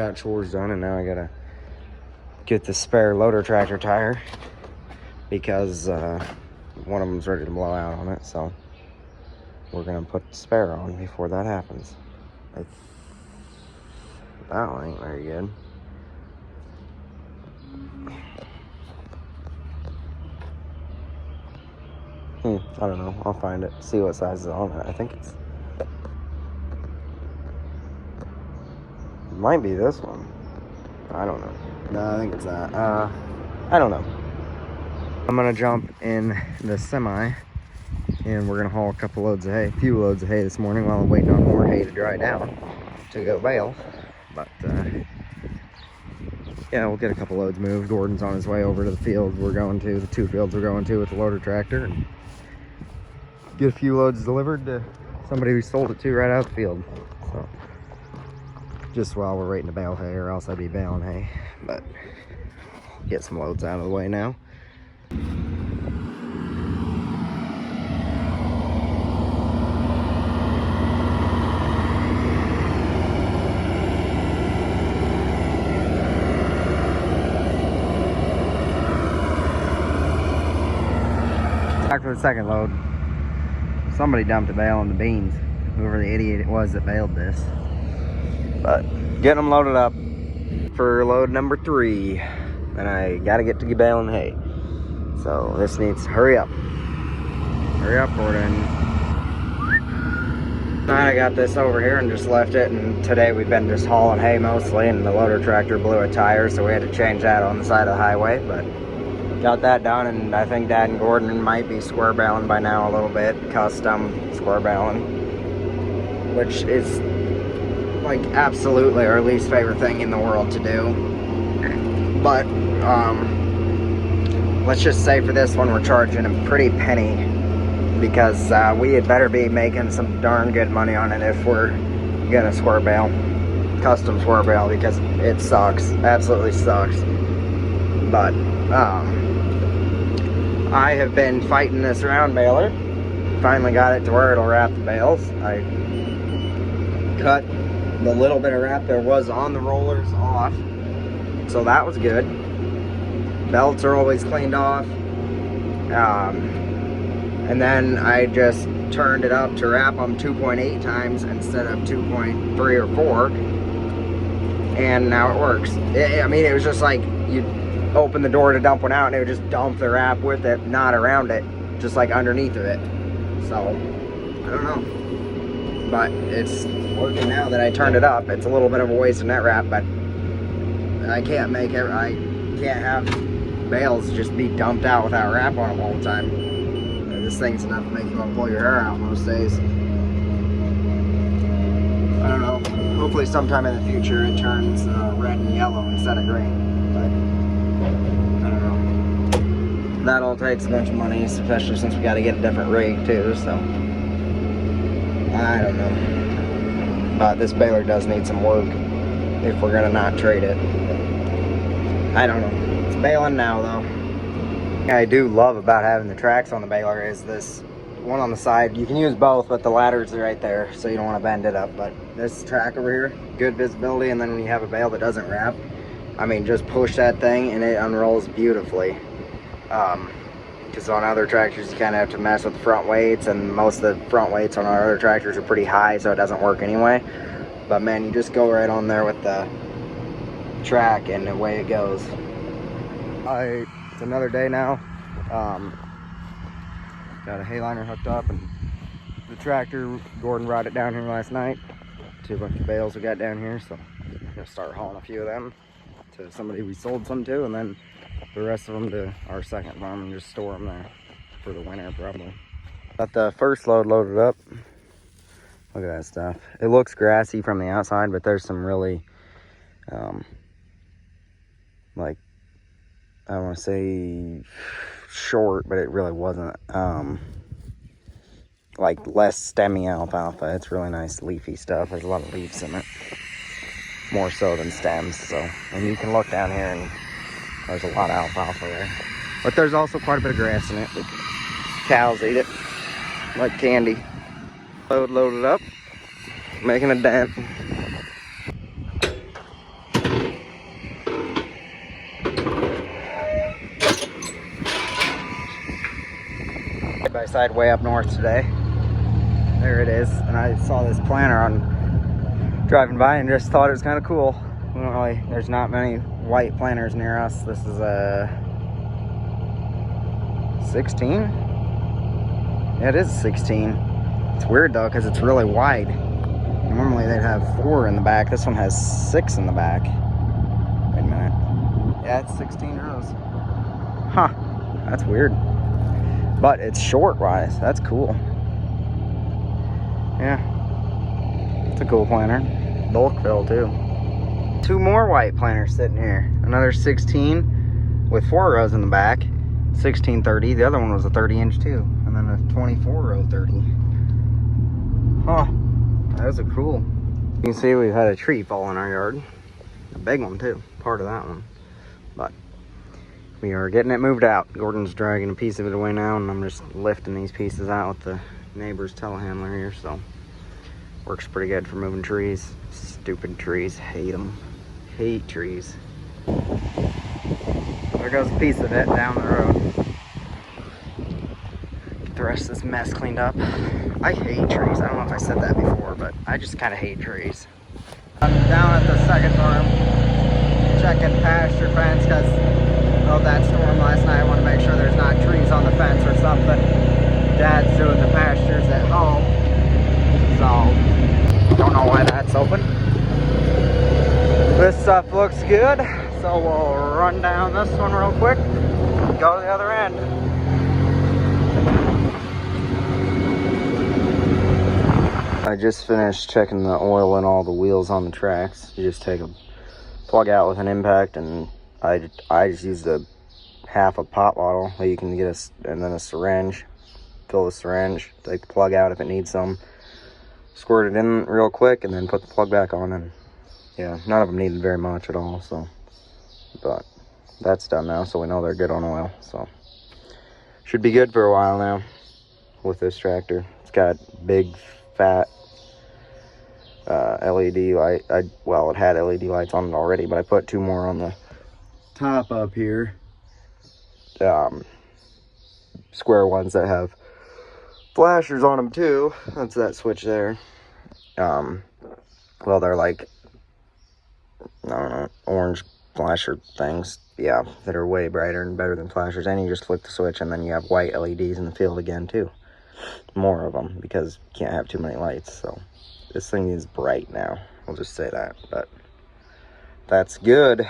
got chores done, and now I gotta get the spare loader tractor tire because one of them's ready to blow out on it, so we're gonna put the spare on before that happens. That one ain't very good. I don't know. I'll find it. See what size is on it. I think it might be this one. I don't know. No, I think it's that. I don't know. I'm gonna jump in the semi, and we're gonna haul a few loads of hay this morning while I'm waiting on more hay to dry down to go bale. But yeah, we'll get a couple loads moved. Gordon's on his way over to the field we're going to, the 2 fields we're going to with the loader tractor, and get a few loads delivered to somebody we sold it to right out the field. So just while we're waiting to bale hay, or else I'd be baling hay. But get some loads out of the way now. Back for the second load. Somebody dumped a bale on the beans. Whoever the idiot it was that baled this. But getting them loaded up for load number 3. And I gotta get to baling hay. So this needs to hurry up. Hurry up, Gordon. I got this over here and just left it, and today we've been just hauling hay mostly, and the loader tractor blew a tire, so we had to change that on the side of the highway. But got that done, and I think Dad and Gordon might be square baling by now a little bit, custom square baling, which is like absolutely our least favorite thing in the world to do. But let's just say for this one we're charging a pretty penny, because we had better be making some darn good money on it if we're gonna square bale, custom square bale, because it sucks, absolutely sucks. But I have been fighting this round baler. Finally got it to where it'll wrap the bales. I cut the little bit of wrap there was on the rollers off, so that was good. Belts are always cleaned off. And then I just turned it up to wrap them 2.8 times instead of 2.3 or 4. And now it works. I mean, it was just like you open the door to dump one out and it would just dump the wrap with it, not around it, just like underneath of it. So I don't know, but it's working now that I turned it up. It's a little bit of a waste of net wrap, but I can't have bales just be dumped out without wrap on them all the time. This thing's enough to make you want to pull your hair out most days. I don't know, hopefully sometime in the future it turns red and yellow instead of green. That all takes a bunch of money, especially since we got to get a different rig too, so I don't know. But this baler does need some work if we're gonna not trade it. I don't know. It's baling now though. What I do love about having the tracks on the baler is this one on the side. You can use both, but the ladder's right there, so you don't want to bend it up. But this track over here, good visibility, and then when you have a bale that doesn't wrap, I mean, just push that thing and it unrolls beautifully. Because on other tractors you kind of have to mess with the front weights, and most of the front weights on our other tractors are pretty high, so it doesn't work anyway. But man, you just go right on there with the track and away it goes. It's another day now. Got a hay liner hooked up, and the tractor, Gordon brought it down here last night to a bunch of bales we got down here, so I'm gonna start hauling a few of them to somebody we sold some to, and then the rest of them to our second farm and just store them there for the winter probably. Got the first load loaded up. Look at that stuff. It looks grassy from the outside, but there's some really like, I don't want to say short, but it really wasn't, like less stemmy alfalfa. It's really nice leafy stuff. There's a lot of leaves in it, more so than stems. So, and you can look down here and there's a lot of alfalfa there, but there's also quite a bit of grass in it. Cows eat it like candy. Loaded up, making a dent. I decided way up north today. There it is. And I saw this planter on driving by and just thought it was kind of cool. We don't really, there's not many white planters near us. This is a 16? Yeah, it is 16. It's weird though, because it's really wide. Normally they'd have 4 in the back. This one has 6 in the back. Wait a minute. Yeah, it's 16 rows. Huh, that's weird. But it's short wise. That's cool. Yeah, it's a cool planter. Bulk fill too. 2 more white planters sitting here. Another 16 with 4 rows in the back. 1630. The other one was a 30-inch too. And then a 24-row 30. Huh, those are cool. You can see we've had a tree fall in our yard. A big one too, part of that one. But we are getting it moved out. Gordon's dragging a piece of it away now, and I'm just lifting these pieces out with the neighbor's telehandler here, so works pretty good for moving trees. Stupid trees, hate them. Hate trees. There goes a piece of it down the road. Get the rest of this mess cleaned up. I hate trees. I don't know if I said that before, but I just kind of hate trees. I'm down at the second farm, checking pasture fence because of that storm last night. I want to make sure there's not trees on the fence or something. Dad's doing the pastures at home, so don't know why that's open. This stuff looks good, so we'll run down this one real quick, go to the other end. I just finished checking the oil and all the wheels on the tracks. You just take a plug out with an impact, and I just used a half a pop bottle that you can get and then a syringe. Fill the syringe, take the plug out if it needs some, squirt it in real quick, and then put the plug back on. And yeah, none of them needed very much at all, so, but that's done now, so we know they're good on oil, so should be good for a while now with this tractor. It's got big fat LED light. Well, it had LED lights on it already, but I put 2 more on the top up here, square ones that have flashers on them too. That's that switch there. Well, they're like, I don't know, orange flasher things, yeah, that are way brighter and better than flashers. And you just flick the switch and then you have white LEDs in the field again too. More of them, because you can't have too many lights. So this thing is bright now, I'll just say that. But that's good.